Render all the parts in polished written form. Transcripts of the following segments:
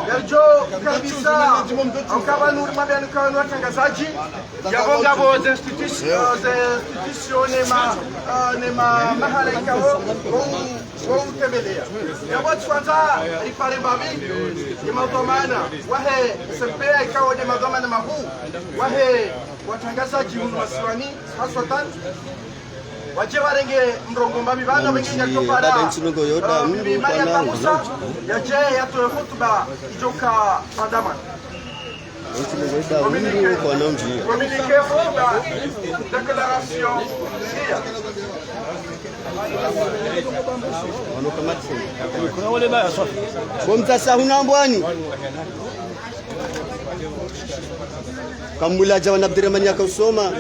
Yarjo kabisa mkabanuri mabani kwa watangazaji yabongabo za institution nema mahalaika wo tembelea yabot kwanza ripare babi ni madomana wahe sempea ikawa ni madomana mahu wahe watangazaji masiwani haswatan waje warenge mrongo mbabi bana benginya topara bibi Maria Kamusa yaje yatoe hotuba ijoka pandaman communiqué hotuba déclaration bomtasa hunambwani kambula jawan Abdirrahman yakausoma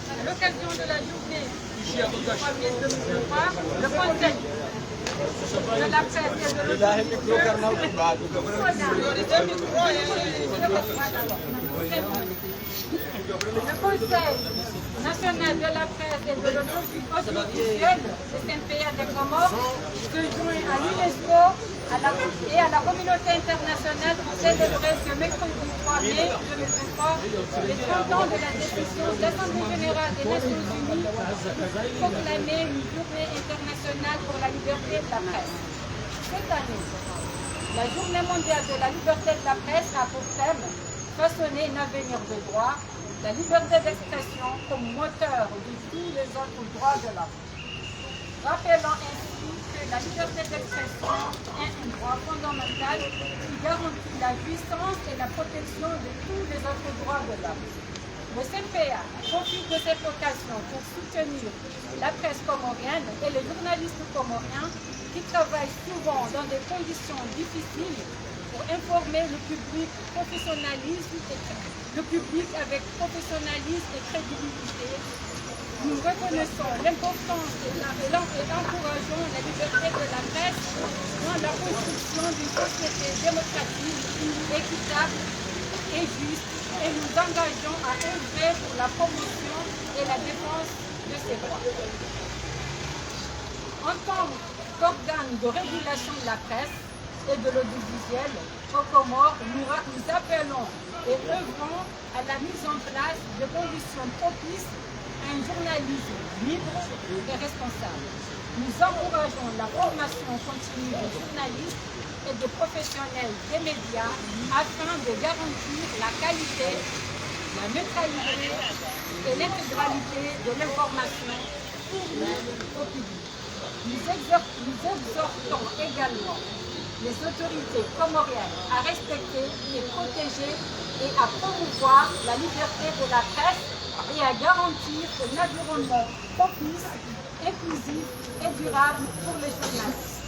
À l'occasion de la journée du 3 mai 2023, le Conseil de la presse et de national de la presse et de l'audiovisuel, le CNPA des Comores, se joint à l'UNESCO et à la communauté internationale pour célébrer ce mercredi 3 mai 2023 les 30 ans de la décision de l'Assemblée générale des Nations Unies pour proclamer une journée internationale pour la liberté de la presse. Cette année, la journée mondiale de la liberté de la presse a pour thème façonner un avenir de droit, la liberté d'expression comme moteur de tous les autres droits de l'homme. Rappelant ainsi que la liberté d'expression est un droit fondamental qui garantit la jouissance et la protection de tous les autres droits de l'homme. Le CNPA profite de cette occasion pour soutenir la presse comorienne et les journalistes comoriens qui travaillent souvent dans des conditions difficiles pour informer le public avec professionnalisme et crédibilité. Nous reconnaissons l'importance et encourageons la liberté de la presse dans la construction d'une société démocratique, équitable et juste, et nous engageons à œuvrer pour la promotion et la défense de ces droits. En tant qu'organe de régulation de la presse et de l'audiovisuel aux Comores, nous appelons et œuvrons à la mise en place de conditions propices à un journalisme libre et responsable. Nous encourageons la formation continue des journalistes et des professionnels des médias afin de garantir la qualité, la neutralité et l'intégralité de l'information fournie au public. Nous exhortons également les autorités comoriennes à respecter et protéger et à promouvoir la liberté de la presse et à garantir un environnement propice, inclusif et durable pour les journalistes.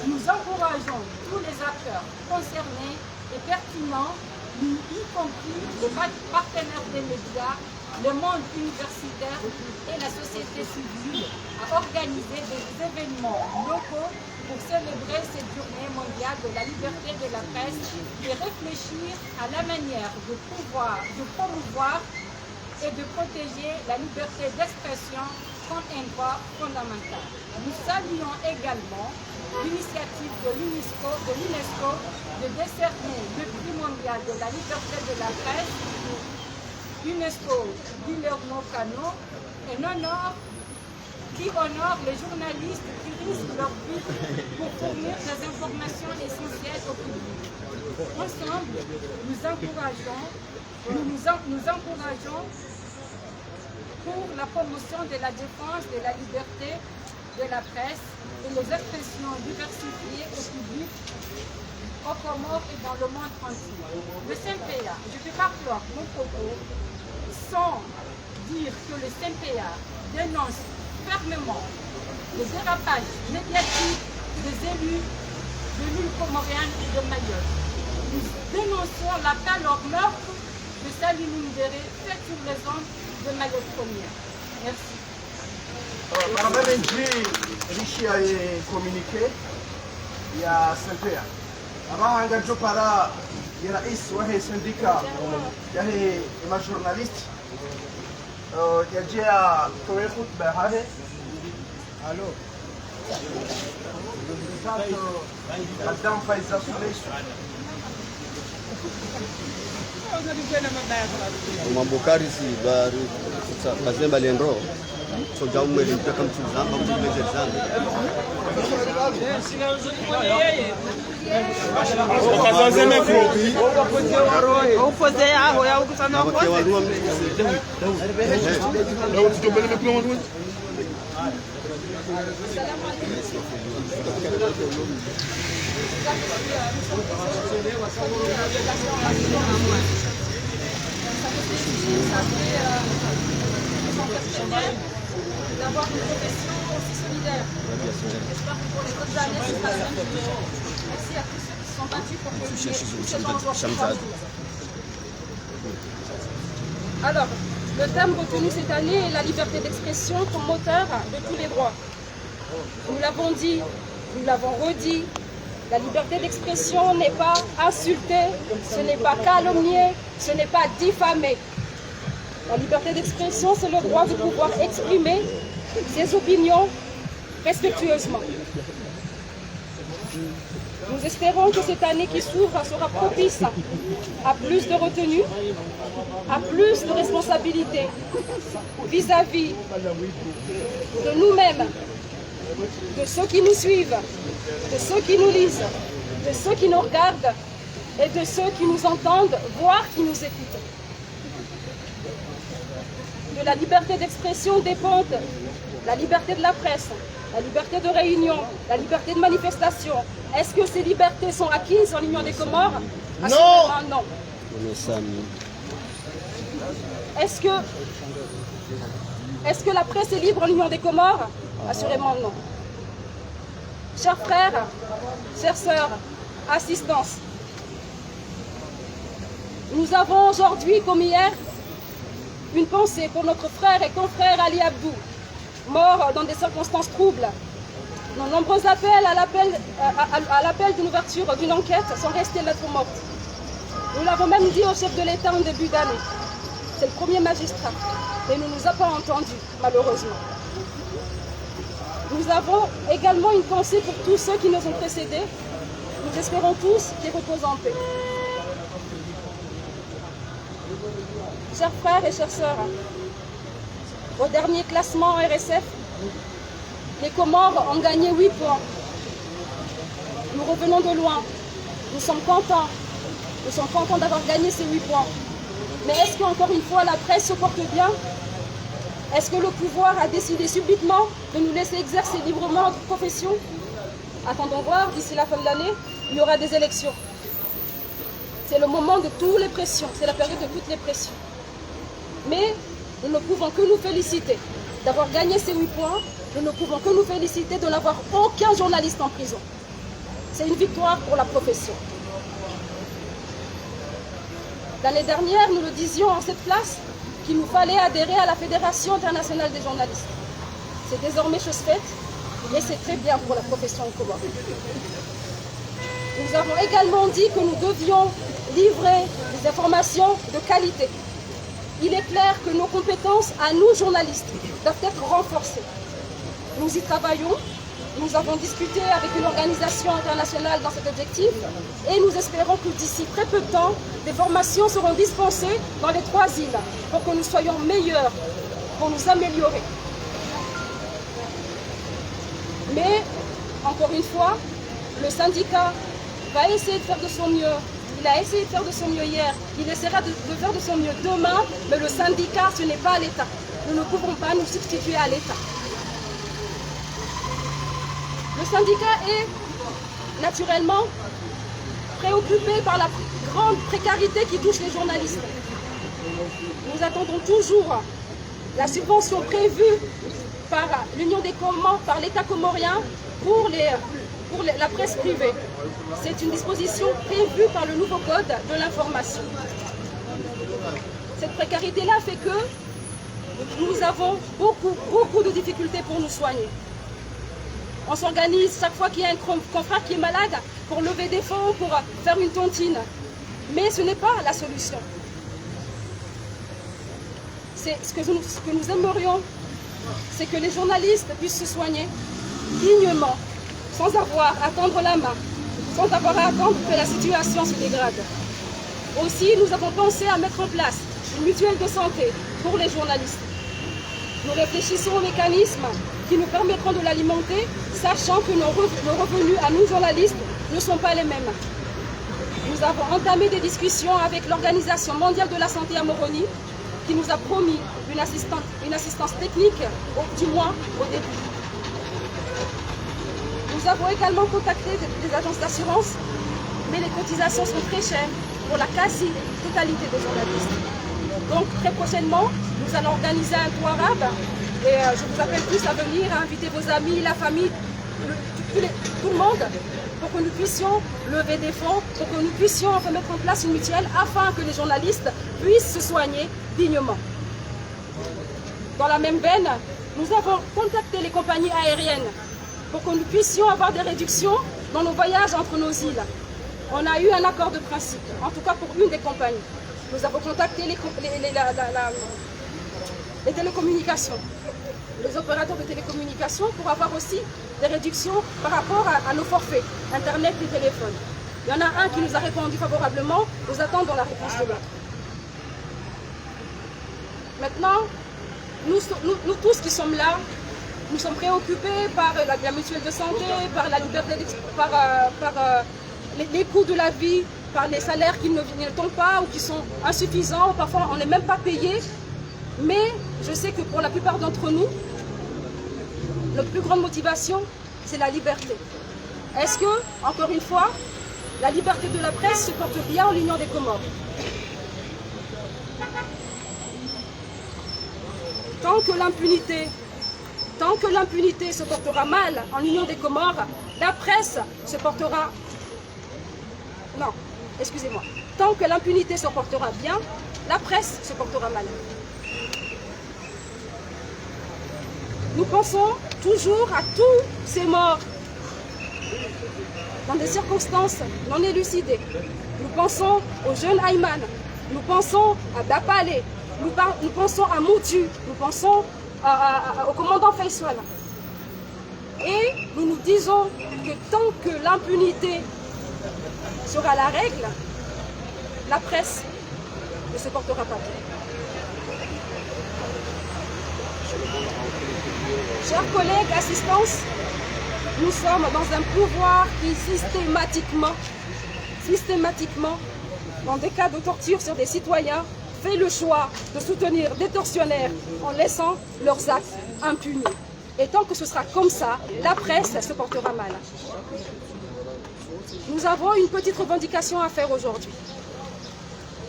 Nous encourageons tous les acteurs concernés et pertinents, y compris les partenaires des médias, le monde universitaire et la société civile, à organiser des événements locaux pour célébrer cette journée mondiale de la liberté de la presse et réfléchir à la manière de promouvoir et de protéger la liberté d'expression comme un droit fondamental. Nous saluons également l'initiative de l'UNESCO de décerner le prix mondial de la liberté de la presse, UNESCO Guillermo Cano, un honneur qui honore les journalistes qui risquent leur vie pour fournir des informations essentielles au public. Ensemble, nous encourageons pour la promotion de la défense de la liberté de la presse et les expressions diversifiées au public, aux Comores et dans le monde entier. Le CNPA, je vais pas clore mon propos sans dire que le CNPA dénonce fermement le dérapage médiatique des élus de l'île comorienne et de Mayotte. Nous dénonçons l'appel au meurtre de Salim Ndéré fait sur les ondes de Mayotte première. Merci. Madame Ndji, Richi a communiqué. ya Sempea. Ama angajo para ya rais wa sindika ya majornalist ya jia towe khutba hade. Allo. Madame Faiza Souleysu. Mambokari si bari kazemba lendro soja umeli mpaka mtuzamba mtumeze zangu ukazazeme fupi upoze yaho ya ukusana upoze leo tutobele mekuma mtu d'avoir une profession aussi solidaire. J'espère que pour les autres années, ce sera la même chose. Merci à tous ceux qui se sont battus pour que ce genre d'opportunité. Alors, le thème retenu cette année est la liberté d'expression comme moteur de tous les droits. Nous l'avons dit, nous l'avons redit, la liberté d'expression n'est pas insulter, ce n'est pas calomnier, ce n'est pas diffamer. La liberté d'expression, c'est le droit de pouvoir exprimer ses opinions respectueusement. Nous espérons que cette année qui s'ouvre sera propice à plus de retenue, à plus de responsabilité vis-à-vis de nous-mêmes, de ceux qui nous suivent, de ceux qui nous lisent, de ceux qui nous regardent et de ceux qui nous entendent, voire qui nous écoutent. De la liberté d'expression dépendent la liberté de la presse, la liberté de réunion, la liberté de manifestation. Est-ce que ces libertés sont acquises en l'Union des Comores? Assurément non. Est-ce que la presse est libre en l'Union des Comores? Assurément non. Chers frères, chères sœurs, assistance. Nous avons aujourd'hui, comme hier, une pensée pour notre frère et confrère Ali Abdou, mort dans des circonstances troubles. Nos nombreux appels à l'appel d'une ouverture d'une enquête sont restés lettres mortes. Nous l'avons même dit au chef de l'État en début d'année. C'est le premier magistrat, mais il ne nous a pas entendus, malheureusement. Nous avons également une pensée pour tous ceux qui nous ont précédés. Nous espérons tous qu'ils reposent en paix. Chers frères et chères sœurs, au dernier classement RSF, les Comores ont gagné 8 points. Nous revenons de loin. Nous sommes contents. Nous sommes contents d'avoir gagné ces 8 points. Mais est-ce qu'encore une fois la presse se porte bien? Est-ce que le pouvoir a décidé subitement de nous laisser exercer librement notre profession? Attendons voir, d'ici la fin de l'année, il y aura des élections. C'est le moment de toutes les pressions, c'est la période de toutes les pressions. Mais nous ne pouvons que nous féliciter d'avoir gagné ces 8 points. Nous ne pouvons que nous féliciter de n'avoir aucun journaliste en prison. C'est une victoire pour la profession. L'année dernière, nous le disions en cette place, qu'il nous fallait adhérer à la Fédération internationale des journalistes. C'est désormais chose faite et c'est très bien pour la profession en Comores. Nous avons également dit que nous devions livrer des informations de qualité. Il est clair que nos compétences à nous, journalistes, doivent être renforcées. Nous y travaillons. Nous avons discuté avec une organisation internationale dans cet objectif et nous espérons que d'ici très peu de temps, des formations seront dispensées dans les 3 îles pour que nous soyons meilleurs, pour nous améliorer. Mais, encore une fois, le syndicat va essayer de faire de son mieux. Il a essayé de faire de son mieux hier, il essaiera de faire de son mieux demain, mais le syndicat, ce n'est pas l'État. Nous ne pouvons pas nous substituer à l'État. Le syndicat est naturellement préoccupé par la grande précarité qui touche les journalistes. Nous attendons toujours la subvention prévue par l'Union des Comores, par l'État comorien pour la presse privée. C'est une disposition prévue par le nouveau code de l'information. Cette précarité-là fait que nous avons beaucoup de difficultés pour nous soigner. on s'organise chaque fois qu'il y a un confrère qui est malade pour lever des fonds, pour faire une tontine. Mais ce n'est pas la solution. Ce que nous aimerions, c'est que les journalistes puissent se soigner dignement, sans avoir à tendre la main, sans avoir à attendre que la situation se dégrade. Aussi, nous avons pensé à mettre en place une mutuelle de santé pour les journalistes. Nous réfléchissons aux mécanismes qui nous permettront de l'alimenter, sachant que nos revenus à nous journalistes ne sont pas les mêmes. Nous avons entamé des discussions avec l'Organisation mondiale de la santé à Moroni, qui nous a promis une assistance technique, du moins au début. Nous avons également contacté des agences d'assurance, mais les cotisations sont très chères pour la quasi-totalité des journalistes. Donc très prochainement, nous allons organiser un tour arabe et je vous appelle tous à venir, à inviter vos amis, la famille, tout le monde, pour que nous puissions lever des fonds, pour que nous puissions enfin mettre en place une mutuelle afin que les journalistes puissent se soigner dignement. Dans la même veine, nous avons contacté les compagnies aériennes pour que nous puissions avoir des réductions dans nos voyages entre nos îles. On a eu un accord de principe, en tout cas pour une des compagnies. Nous avons contacté les télécommunications, les opérateurs de télécommunications pour avoir aussi des réductions par rapport à nos forfaits, Internet et téléphone. Il y en a un qui nous a répondu favorablement, nous attendons la réponse de l'autre. Maintenant, nous tous qui sommes là, nous sommes préoccupés par la mutuelle de santé, par la liberté, par les coûts de la vie, par les salaires qui ne tombent pas ou qui sont insuffisants, parfois on n'est même pas payé. Mais je sais que pour la plupart d'entre nous, notre plus grande motivation, c'est la liberté. Est-ce que, encore une fois, la liberté de la presse se porte bien en l'Union des Comores? Tant que l'impunité se portera mal en l'Union des Comores, la presse se portera... Non, excusez-moi. Tant que l'impunité se portera bien, la presse se portera mal. Nous pensons toujours à tous ces morts dans des circonstances non élucidées. Nous pensons au jeune Ayman, nous pensons à Dapale, nous pensons à Moutu, nous pensons au commandant Faisal. Et nous nous disons que tant que l'impunité sera la règle, la presse ne se portera pas bien. Chers collègues, assistance, nous sommes dans un pouvoir qui systématiquement, dans des cas de torture sur des citoyens, fait le choix de soutenir des tortionnaires en laissant leurs actes impunis. Et tant que ce sera comme ça, la presse se portera mal. Nous avons une petite revendication à faire aujourd'hui.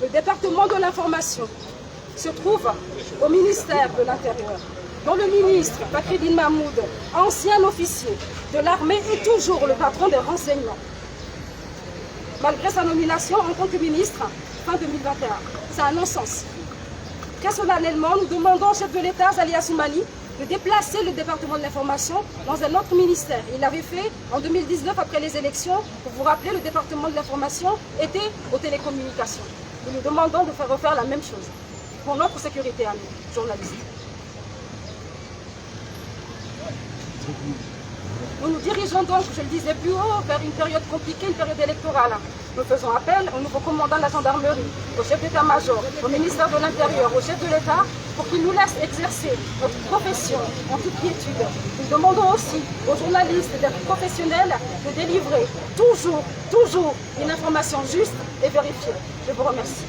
Le département de l'information se trouve au ministère de l'Intérieur, dont le ministre Bakridine Mahmoud, ancien officier de l'armée, est toujours le patron des renseignements, malgré sa nomination en tant que ministre fin 2021. C'est un non-sens. Personnellement, nous demandons au chef de l'État, Zali Assoumani, de déplacer le département de l'information dans un autre ministère. Il l'avait fait en 2019 après les élections. Pour vous rappeler, le département de l'information était aux télécommunications. Nous nous demandons de faire refaire la même chose pour notre sécurité à nous, journalistes. Nous nous dirigeons donc, je le disais plus haut, vers une période compliquée, une période électorale. Nous faisons appel au nouveau commandant de la gendarmerie, au chef d'état-major, au ministère de l'Intérieur, au chef de l'État, pour qu'il nous laisse exercer notre profession en toute quiétude. Nous demandons aussi aux journalistes d'être professionnels, de délivrer toujours une information juste et vérifiée. Je vous remercie.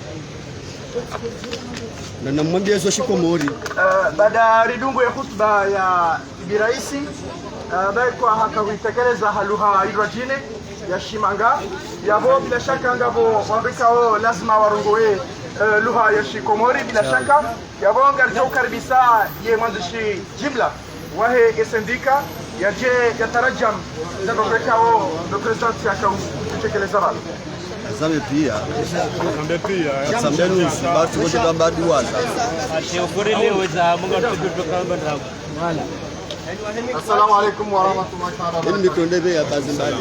Baada ya ridungu ya hutuba ya Bibi Rais ambaye kwa hakaitekeleza lugha hidrojini ya Shimanga yabo, bila shaka ngabo wabikao lazima warongoe lugha ya Shikomori. Bila shaka yabo ngarjo karibisa ye mwandishi jimla wahe esendika yaje yatarajam ndio bekao do president ya kaunti kutekeleza bado Zame pia Sambenu batu wote bambadi waza Ati ukuri leo za munga tukutoka mbanda. Assalamu alaikum wa rahmatullahi wa barakatuh. Ili mikondebe ya kazi mbali.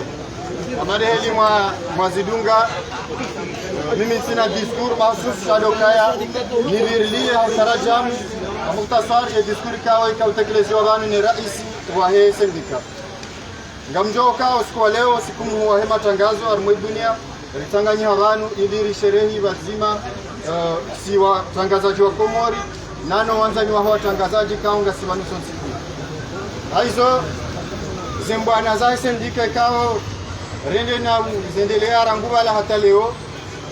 Amade heli mwazidunga. Mimi sina discours mahsus shadokaya. Nilirili au tarajamu. Mukhtasar ya discours kawa ikautekelezewa gani ni rais wa hii sendika. Ngamjoka usiku wa leo siku wa hema tangazo armwe dunia. Ritanganya abantu idiri sherehi wazima si watangazaji wa Komori nano wanzani wa watangazaji kaunga si wanuso siku. Aizo zimbwana za sendika kao rende na zendelea ranguwa la hata leo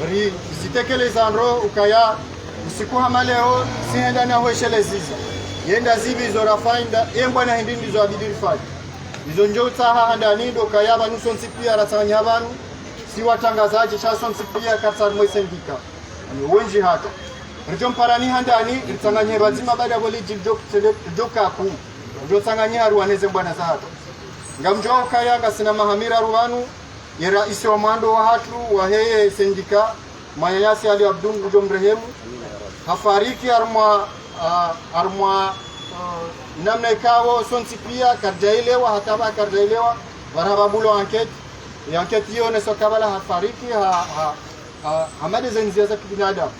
ri zitekeleza ro ukaya usiku hama leo sienda na hoshele zizi yenda zibi zora fainda embwana hindi ndizo abidiri fai izo njo taha ndani do kaya banuso siku ya ratanya abantu si watangazaji chason siku ya katsar mwe sendika ni wenji hata rjo mparani handani ritanganye bazima baada boli jidok doka ku rjo tanganye haruaneze bwana zahata ngamjo kaya ngasina mahamira ruwanu ya rais wa mwando wa hatu wa heye sendika Mayayasi Ali Abdul Gujo mrehemu hafariki armwa namna ikawo sonsi pia karjailewa hataba karjailewa warababulo anketi yanketi hiyo neso kabala hafariki hamadi zenzia za kibinadamu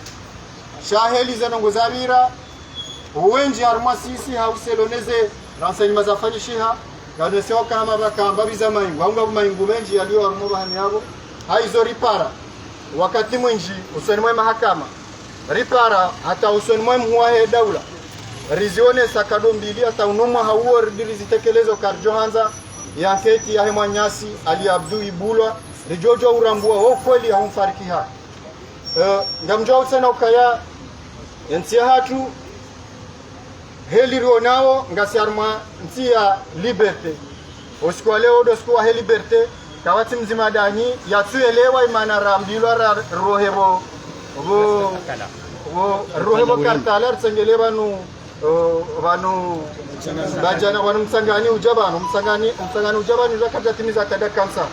shaheli zenongo zabira uwenji armwa sisi hauseloneze renseignement za fanyishiha ganesewa kama bakamba bizamayi wanga bumayingu benji yaliyo armwa bahani yabo haizo ripara wakati mwinji usoni mwe mahakama ripara hata usoni mwe mhuahe daula rizione sakado mbili hata unumwa hauo rizitekelezwa karjohanza ya keti ya Mwanyasi Ali Abdu Ibulwa rijojo urambua ho kweli haumfariki hapa ngamjao sana ukaya entia hatu heli rionao ngasiarma ntia liberte osikuwa leo dosikuwa he liberte kawati mzima dani yatuelewa imana rambilwa rohebo rohebo kartalar tsengelewa nu vanu bajana wanu msangani ujabanu msangani ujabanu zakata timiza kada kansa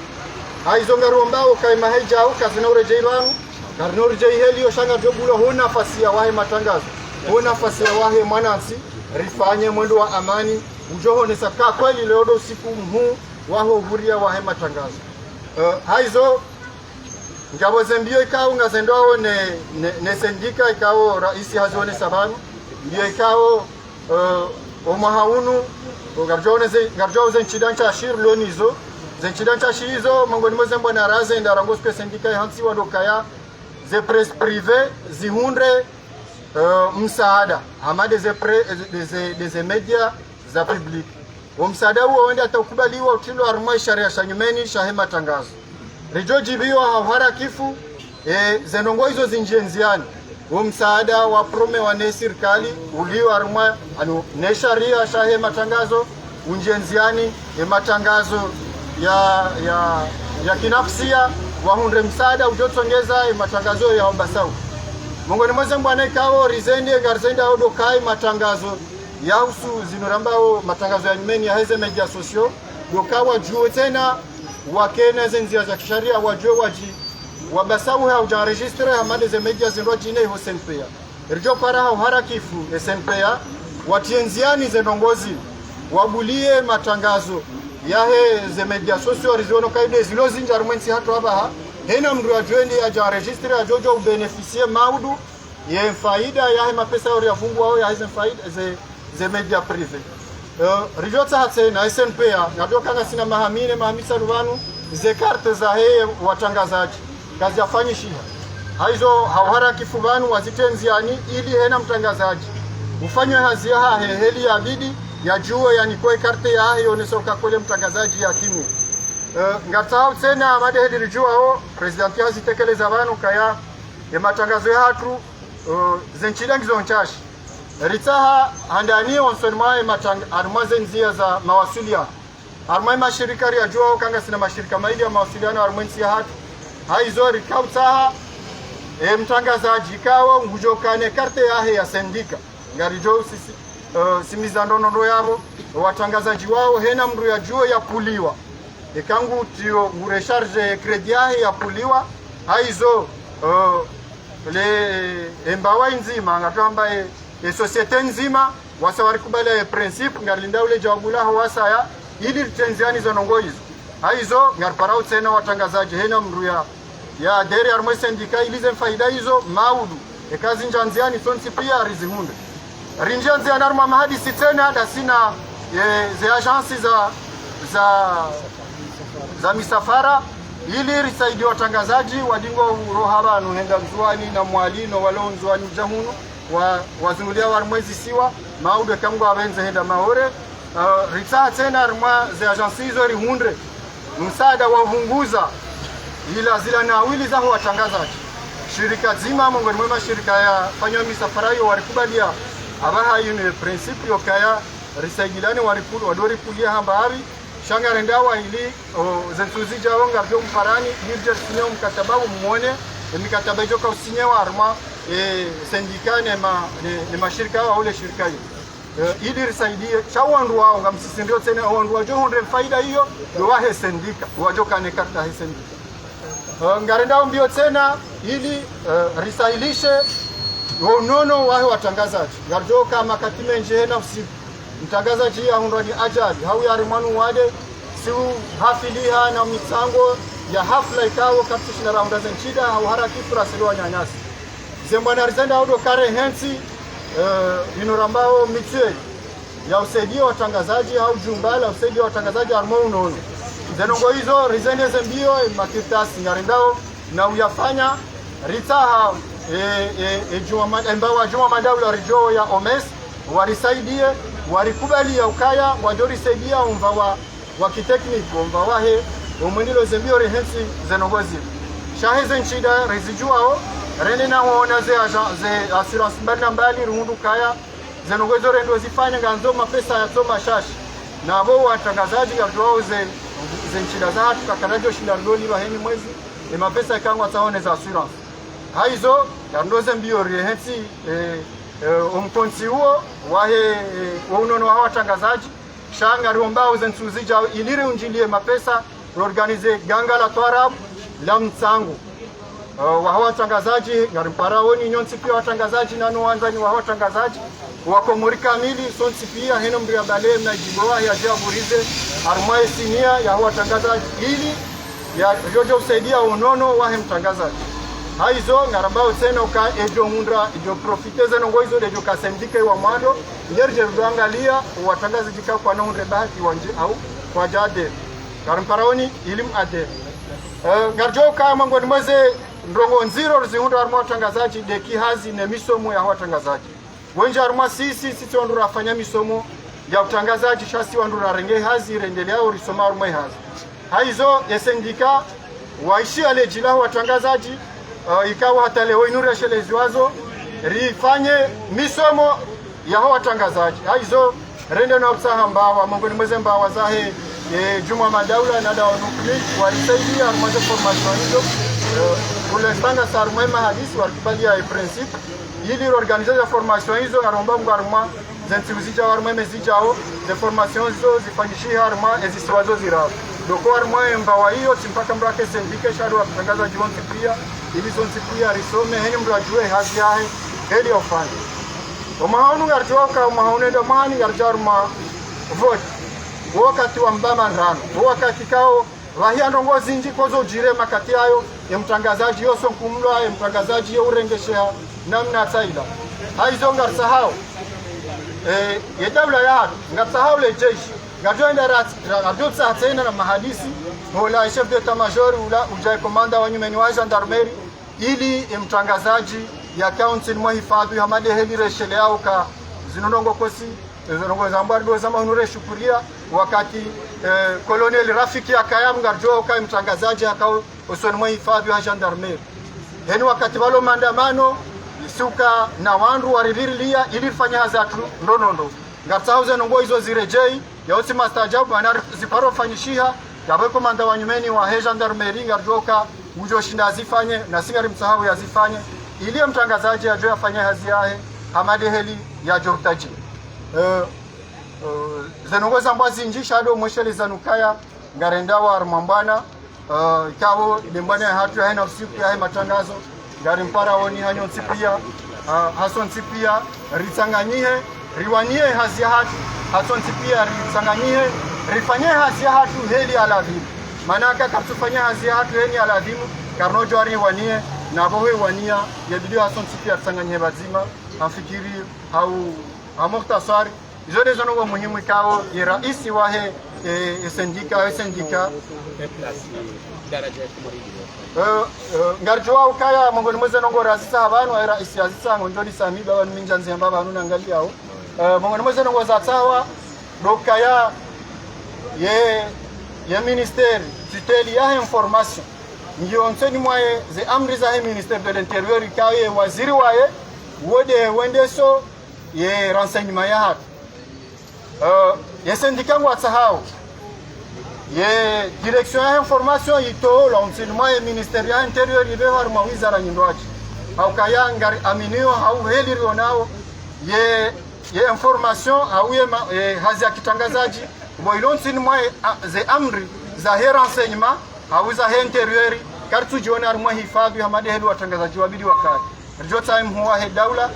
haizonga rombao kai mahejao kazina urejeilwanu karno urejei heli oshanga jobulo huna nafasi ya wahe matangazo huna nafasi ya wahe mwanansi rifanye mwendo wa amani ujoho ni saka kweli leo do siku mhu waho huria wahe matangazo haizo ngabo zembio ikao ngazendwao ne sendika ikao raisi hazone sabanu ndio ikao omahaunu ngabjao zenchidancha shir lonizo zenchidancha shizo mangoni mozembo na raze ndarango spe sendika hansi wadokaya ze presse privé zihundre msaada hamade ze media za public msaada huo wende atakubaliwa utilo armai sharia shanyumeni shahema tangazo rijojibiwa hauhara kifu zenongo hizo zinjenziani msaada wa prome wa serikali ulio armai ne sharia shahema tangazo unjenziani matangazo ya kinafsia wahundre msaada ujotongeza matangazo ya ombasau mongoni mwaze mbwana ikawo rizende garzenda odo kai matangazo ya usu zinurambao matangazo ya nyumeni ya heze media sosio dokawa juo tena wakene zenzia za kisharia wajue waji wabasau hauja registre hamade ze media zinro jine ho senpea irjo para hauhara kifu senpea watienziani zenongozi wabulie matangazo ya he ze media sosio riziono kaide zilo zinja rumwensi hatu haba hena mru ajuendi aja registre ajojo ubeneficie maudu ye faida ya he mapesa ori afungwa au ya hizo faida ze media privé rijota hatse na SNPA ngadoka ngasina mahamisa rubanu ze karte za he watangazaji kazi afanyishia haizo hauhara kifubanu wazitenziani ili hena mtangazaji ufanywe hazi ya heli ya bidi ya juo yani kwa karte ya yonesoka kule mtangazaji ya timu ngatao tena made hedi rijua ho president ya zitekeleza banu kaya ya matangazo ya hatu zenchidangizo nchashi ritaha handani onsonmae armaze nzia za mawasilia armai mashirika ya jua kanga sina mashirika maili ya mawasiliano armwensi ya hatu haizo rikautaha mtangazaji kawa ngujokane karte yahe ya sendika ngarijo sisi simizandono yabo watangazaji wao hena mru ya jua ya puliwa ikangu tio urecharge credit yahe ya puliwa haizo le embawa nzima ngatamba societe nzima wasa warikubali principe ngalinda ule jawabu lao wasa ya ili tenziani zonongo hizo haizo ngarparau tena watangazaji hena mru ya deri armwe sendika ilize faida hizo maudu kazi njanziani sonsi pia rizihunde rinjanziani arma mahadisi tena dasina ze agensi za misafara ili risaidi watangazaji wadingo rohaba nuhenda mzuani na mwalino walo mzuani mjahunu wazingulia warmwezi siwa maudu kamgo abenze henda mahore ritsa tena arma ze agensi hizo rihundre msaada wa hunguza ila zila nawili za watangazaji shirika zima mongoni mwa shirika ya fanya misafara hiyo warikubalia abaha yune principe yokaya risaidilane wadori kulia hambari shanga rendawa ili zentuzi jawonga vyo mparani yirje sinyo mkataba muone mikataba hiyo kwa usinyewa arma sindika ne mashirika wa ule shirika hiyo ili risaidie chawandu wao ngamsisindio tena wandu wajo hundre faida hiyo do wahe sindika wajo kane karta he sindika ngarenda mbio tena ili risailishe unono wahe watangazaji ngarjo kama katime nje nafsi mtangazaji ya hundani ajali hau ya rimanu wade siu hafiliha na mitsango ya hafla ikawo kaptishina raunda zenchida au haraki furasiliwa nyanyasi zembwana rizenda audo kare hensi inorambao mitse ya usaidia watangazaji au jumbala usaidia watangazaji armo unono zenongo hizo rizende zembio makirtasi ngarendao na uyafanya ritaha juma madaula rijo ya omes warisaidie warikubali ya ukaya wajorisaidia umva wa kitekniki umva wahe umwendilo zembio rehensi zenongozi shahize nchida rezijuao rene na huona ze assurance mbali rundu kaya zenongozo rendo zifanya ganzo mapesa ya toma shashi na bo watangazaji garduao ze nchida za hatu kakarajo shinda ndoli wa heni mwezi mapesa ikangwa taone za assurance haizo gandoze mbio rehensi umkonsi huo wahe unono wa watangazaji shanga rombao zensuzija ilire unjilie mapesa organize ganga la Twarab la mtsangu wa watangazaji ngarimparaoni nyonsi pia watangazaji nano wanzani wa watangazaji wakomuri kamili sonsi pia heno mbia bale na jiboa ya jaburize armai sinia ya watangazaji ili ya jojo usaidia unono wahe mtangazaji haizo ngarambao tena uka ejo mundra ejo profiteze no ngoizo ejo kasendike wa mwando ngerje ruangalia watangazaji kwa na hundre bahati wanje au kwa jade ngarimparaoni ilim ade ngarjo kama ngoni mweze ndrongo nziro zihunda armwa watangazaji de kihazi ne misomo ya watangazaji wenja armwa sisi wandu rafanya misomo ya utangazaji shasi wandu rarenge hazi rendelea urisoma armwa hazi haizo yesendika waishi alejila watangazaji ikawa hata leo inura shelezi wazo rifanye misomo ya watangazaji haizo rende na usaha mbawa mongoni mweze mbawa zahe Juma Madaula na dawa nukli walisaidia armazo formation hizo kule stanga sarmema hadisi warikubalia principe ili organiser la formation hizo aromba mgarma zentuzija warmeme zijao de formation hizo zifanyishia arma eziswazo zirao doko arma mbawa hiyo mpaka mbrake sendike shado watangaza jiwonti pia ili zonti pia risome heni mrajue hazi yahe heli ofani omahaunu ngarjoka omahaunu ndo mani ngarjarma vote wakati wa mbama nrano wakati kao rahia ndongozi nji kozo jire makati hayo ya mtangazaji yoso kumlwa ya mtangazaji ya urengeshea namna taila haizo ngarsahau ya dawla ya ngarsahau le jeshi ngajoenda radotsa tena na mahadisi hola chef d'état major ula ujai komanda wa nyumeni wa gendarmerie ili mtangazaji ya county mwa hifadhi hamade heli reshele yao ka zinonongo kosi zinonongo zambardo zama hunure shukuria wakati Colonel Rafiki akayam ngarjo ka mtangazaji akao usoni mwa hifadhi ya gendarmerie heni wakati walo maandamano suka na wandu warivirilia ili fanya hazatu ndonondo ngatauze nongo hizo zirejei ya usi mastajabu maana ziparo fanyishia yawe komanda wa nyumeni wa gendarmerie ngarjoka ujo shinda zifanye na singari msahau yazifanye ili mtangazaji ajo afanye hazi yahe hamade heli ya jortaji zenongoza mbazi njisha ado mweshele zanukaya ngarenda wa armambana ikawo ilembana hatu ya hena usiku ya matangazo ngari mpara woni hanyo nsipia hason sipia ritsanganyihe riwanie hazi hatu hatonti pia risanganyie rifanye hazi hatu heli aladhimu manaka katufanya hazi hatu heli aladhimu karnojo riwanie na bowe wania yabidi hatonti pia risanganyie bazima afikiri au amuktasari zote zono muhimu kao ya raisi wahe sendika ngarjwa ukaya mongoni mweze nongo rasisa habanu era isi azisa ngonjoli samiba wanu minja nzemba banu nangalia au mongoni mweze nongo za tawa dokaya ye ministère tuteli ya information ndio nseni mwaye ze amri za ministère de l'intérieur ikaye waziri waye wode wendeso ye renseignement ya hatu ye syndicat watsahao ye direction ya information ito la enseignement et ministère ya intérieur ibe harma wizara nyindwaji au kaya ngari aminio au heli rionao ye information au ye hazi ya kitangazaji bo ilo enseignement ze amri za he renseignement au za he intérieur kartu jiona harma hifadhi hamade heli watangazaji wabidi wakati rjo time huwa he daula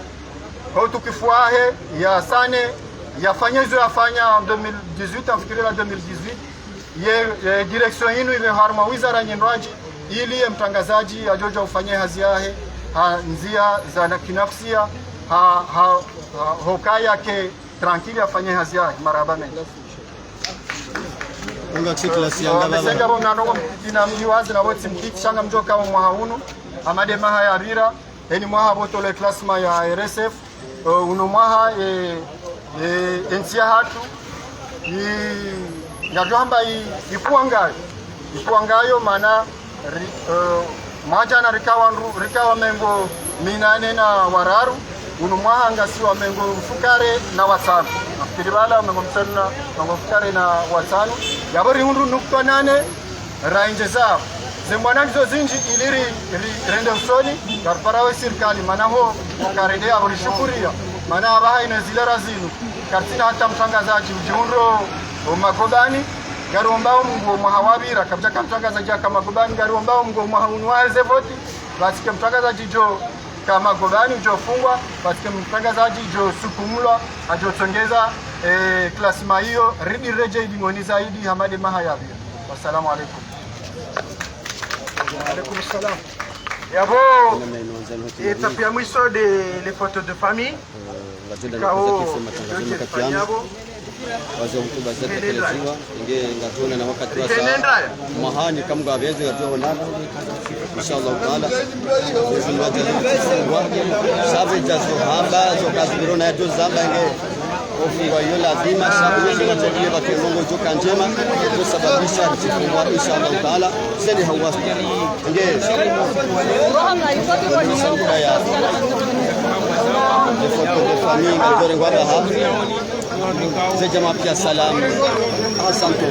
kwa tukifuahe ya sane yafanyezo yafanya 2018 afikiri la 2018 ye direction yinu ile harma wizara nyendwaji ili mtangazaji ajoja ufanye hazi yahe nzia za kinafsia hokaya ke tranquille afanye hazi yahe marabane unga klasi yanga baba mesega bona no ina mjiwazi na wote mkishanga mjoka wa mwahaunu amade maha ya bira eni mwaha boto le classement ya RSF uno mwaha ensia hatu ngajamba ikuangayo mana majana rikawa mengo minane na wararu unumwaha ngasiwa mengo fukare na watano kiribala mengo msana mengo fukare na watano yabori hundu nukta 8 rainje zao zembwana hizo zinji iliri rende usoni karparawe serikali mana ho ukarede abori shukuria mana abaha inazilera zinu katina hata mtangazaji ujiundo magobani garumbao mgo mahawabira kabja kamtangazaji kama magobani garumbao mgo mahunwaze voti basi mtangazaji jo kama magobani jo fungwa basi mtangazaji jo sukumulwa ajotongeza klasma hiyo ridi reje idingoni zaidi hamade mahayabira. Wassalamu alaikum. Wa alaikum salam. Yabo étape ya mwisho de les photos de famille wazo mkuba zake teleziwa inge ngatona na wakati wa saa mahani kama gavezi ngatona nalo inshallah taala hizo ndio sabe jazo hamba zo kaziro na jo zamba inge ofungwa hiyo lazima sababu hizo ndio kwa kiwango joka njema kusababisha kufungwa inshallah taala sisi hawasi inge les photos de famille ngatore ngwaba hapa Sejama pia salamu. Asante.